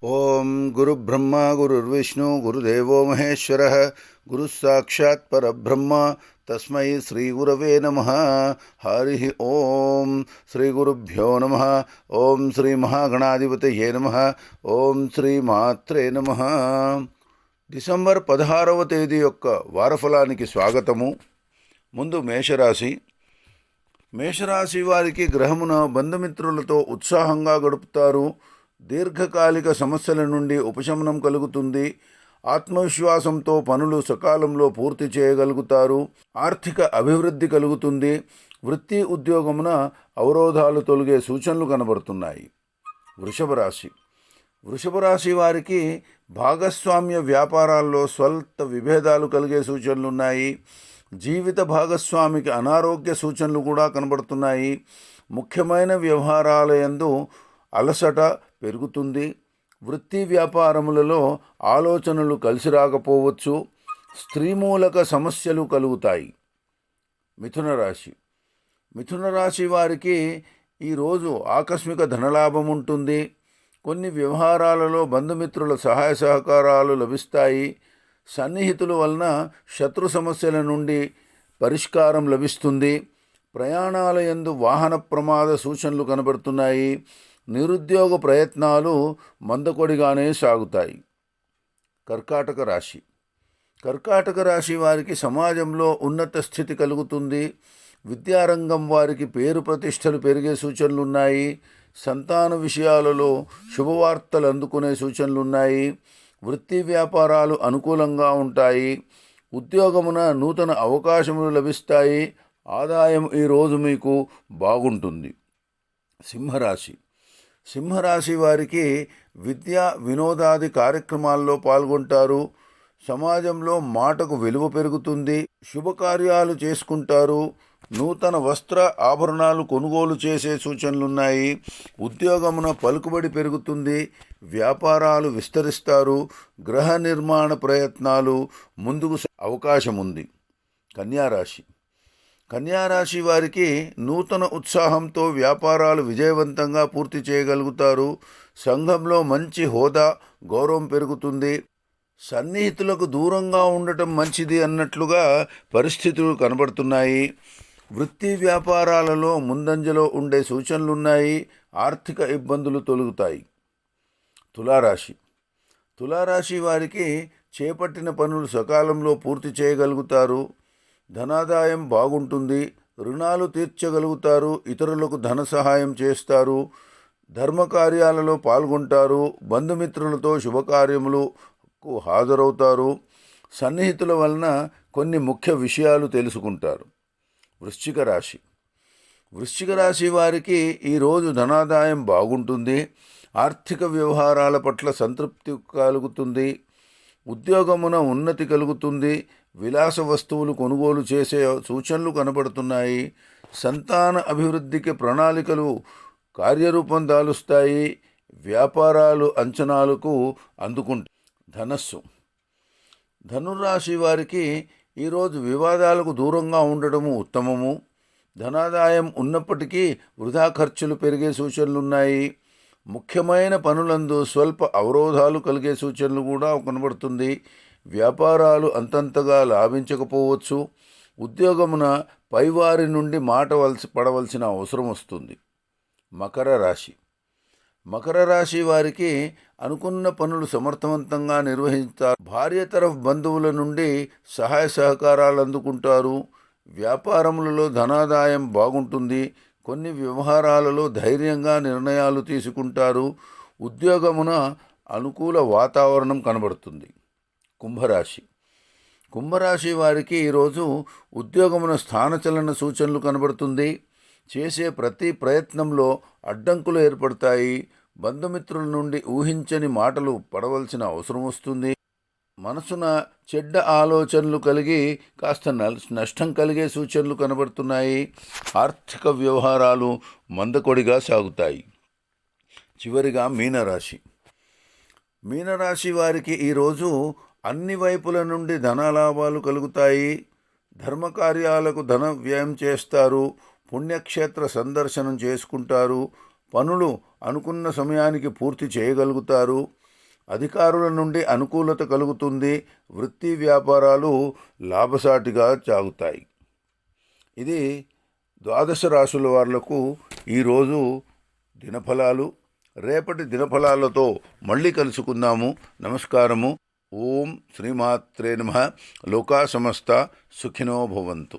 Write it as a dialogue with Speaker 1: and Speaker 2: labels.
Speaker 1: ఓం గురుబ్రహ్మ గురుర్విష్ణు గురుదేవో మహేశ్వరః గురు సాక్షాత్ పరబ్రహ్మ తస్మై శ్రీ గురవే నమః. హరి ఓం శ్రీ గురుభ్యో నమః. ఓం శ్రీ మహాగణాధిపతయే నమః. ఓం శ్రీ మాత్రే నమః. డిసెంబర్ 16వ తేదీ యొక్క వారఫలానికి స్వాగతము. ముందు మేషరాశి. మేషరాశి వారికి గ్రహమున బంధుమిత్రులతో ఉత్సాహంగా గడుపుతారు. దీర్ఘకాలిక సమస్యల నుండి ఉపశమనం కలుగుతుంది. ఆత్మవిశ్వాసంతో పనులు సకాలంలో పూర్తి చేయగలుగుతారు. ఆర్థిక అభివృద్ధి కలుగుతుంది. వృత్తి ఉద్యోగమున అవరోధాలు తొలగే సూచనలు కనబడుతున్నాయి. వృషభ రాశి. వృషభ రాశి వారికి భాగస్వామ్య వ్యాపారాల్లో స్వల్ప విభేదాలు కలిగే సూచనలున్నాయి. జీవిత భాగస్వామికి అనారోగ్య సూచనలు కూడా కనబడుతున్నాయి. ముఖ్యమైన వ్యవహారాల యందు అలసట పెరుగుతుంది. వృత్తి వ్యాపారములలో ఆలోచనలు కలిసి రాకపోవచ్చు. స్త్రీమూలక సమస్యలు కలుగుతాయి. మిథున రాశి. మిథున రాశి వారికి ఈరోజు ఆకస్మిక ధనలాభం ఉంటుంది. కొన్ని వ్యవహారాలలో బంధుమిత్రుల సహాయ సహకారాలు లభిస్తాయి. సన్నిహితుల వలన శత్రు సమస్యల నుండి పరిష్కారం లభిస్తుంది. ప్రయాణాల యందు వాహన ప్రమాద సూచనలు కనబడుతున్నాయి. నిరుద్యోగ ప్రయత్నాలు మందకొడిగానే సాగుతాయి. కర్కాటక రాశి. కర్కాటక రాశి వారికి సమాజంలో ఉన్నత స్థితి కలుగుతుంది. విద్యారంగం వారికి పేరు ప్రతిష్టలు పెరిగే సూచనలున్నాయి. సంతాన విషయాలలో శుభవార్తలు అందుకునే సూచనలున్నాయి. వృత్తి వ్యాపారాలు అనుకూలంగా ఉంటాయి. ఉద్యోగమున నూతన అవకాశములు లభిస్తాయి. ఆదాయం ఈరోజు మీకు బాగుంటుంది. సింహరాశి. సింహరాశి వారికి విద్యా వినోదాది కార్యక్రమాల్లో పాల్గొంటారు. సమాజంలో మాటకు విలువ పెరుగుతుంది. శుభకార్యాలు చేసుకుంటారు. నూతన వస్త్ర ఆభరణాలు కొనుగోలు చేసే సూచనలున్నాయి. ఉద్యోగమున పలుకుబడి పెరుగుతుంది. వ్యాపారాలు విస్తరిస్తారు. గృహ నిర్మాణ ప్రయత్నాలు ముందుకు అవకాశం ఉంది. కన్యారాశి. కన్యారాశి వారికి నూతన ఉత్సాహంతో వ్యాపారాలు విజయవంతంగా పూర్తి చేయగలుగుతారు. సంఘంలో మంచి హోదా గౌరవం పెరుగుతుంది. సన్నిహితులకు దూరంగా ఉండటం మంచిది అన్నట్లుగా పరిస్థితులు కనబడుతున్నాయి. వృత్తి వ్యాపారాలలో ముందంజలో ఉండే సూచనలున్నాయి. ఆర్థిక ఇబ్బందులు తొలగుతాయి. తులారాశి. తులారాశి వారికి చేపట్టిన పనులు సకాలంలో పూర్తి చేయగలుగుతారు. ధనాదాయం బాగుంటుంది. రుణాలు తీర్చగలుగుతారు. ఇతరులకు ధన సహాయం చేస్తారు. ధర్మకార్యాలలో పాల్గొంటారు. బంధుమిత్రులతో శుభకార్యములకు హాజరవుతారు. సన్నిహితుల వలన కొన్ని ముఖ్య విషయాలు తెలుసుకుంటారు. వృశ్చిక రాశి. వృశ్చిక రాశి వారికి ఈరోజు ధనాదాయం బాగుంటుంది. ఆర్థిక వ్యవహారాల పట్ల సంతృప్తి కలుగుతుంది. ఉద్యోగమున ఉన్నతి కలుగుతుంది. విలాస వస్తువులు కొనుగోలు చేసే సూచనలు కనబడుతున్నాయి. సంతాన అభివృద్ధికి ప్రణాళికలు కార్యరూపం దాలుస్తాయి. వ్యాపారాలు అంచనాలకు అందుకుంటాయి. ధనస్సు. ధనురాశి వారికి ఈరోజు వివాదాలకు దూరంగా ఉండడము ఉత్తమము. ధనాదాయం ఉన్నప్పటికీ వృధా ఖర్చులు పెరిగే సూచనలున్నాయి. ముఖ్యమైన పనులందు స్వల్ప అవరోధాలు కలిగే సూచనలు కూడా కనబడుతుంది. వ్యాపారాలు అంతంతగా లాభించకపోవచ్చు. ఉద్యోగమున పైవారి నుండి మాట పడవలసిన అవసరం వస్తుంది. మకర రాశి. మకర రాశి వారికి అనుకున్న పనులు సమర్థవంతంగా నిర్వహిస్తారు. భార్యేతర బంధువుల నుండి సహాయ సహకారాలు అందుకుంటారు. వ్యాపారములలో ధనాదాయం బాగుంటుంది. కొన్ని వ్యవహారాలలో ధైర్యంగా నిర్ణయాలు తీసుకుంటారు. ఉద్యోగమున అనుకూల వాతావరణం కనబడుతుంది. కుంభరాశి. కుంభరాశి వారికి ఈరోజు ఉద్యోగమున స్థానచలన సూచనలు కనబడుతుంది. చేసే ప్రతి ప్రయత్నంలో అడ్డంకులు ఏర్పడతాయి. బంధుమిత్రుల నుండి ఊహించని మాటలు పడవలసిన అవసరం వస్తుంది. మనసున చెడ్డ ఆలోచనలు కలిగి కాస్త నష్టం కలిగే సూచనలు కనబడుతున్నాయి. ఆర్థిక వ్యవహారాలు మందకొడిగా సాగుతాయి. చివరిగా మీనరాశి. మీనరాశి వారికి ఈరోజు అన్ని వైపుల నుండి ధనలాభాలు కలుగుతాయి. ధర్మకార్యాలకు ధన వ్యయం చేస్తారు. పుణ్యక్షేత్ర సందర్శనం చేసుకుంటారు. పనులు అనుకున్న సమయానికి పూర్తి చేయగలుగుతారు. అధికారుల నుండి అనుకూలత కలుగుతుంది. వృత్తి వ్యాపారాలు లాభసాటిగా సాగుతాయి. ఇది ద్వాదశ రాశుల వాళ్లకు ఈరోజు దినఫలాలు. రేపటి దినఫలాలతో మళ్ళీ కలుసుకుందాము. నమస్కారము. ఓం శ్రీమాత్రే నమః. లోకా సమస్త సుఖినో భవంతు.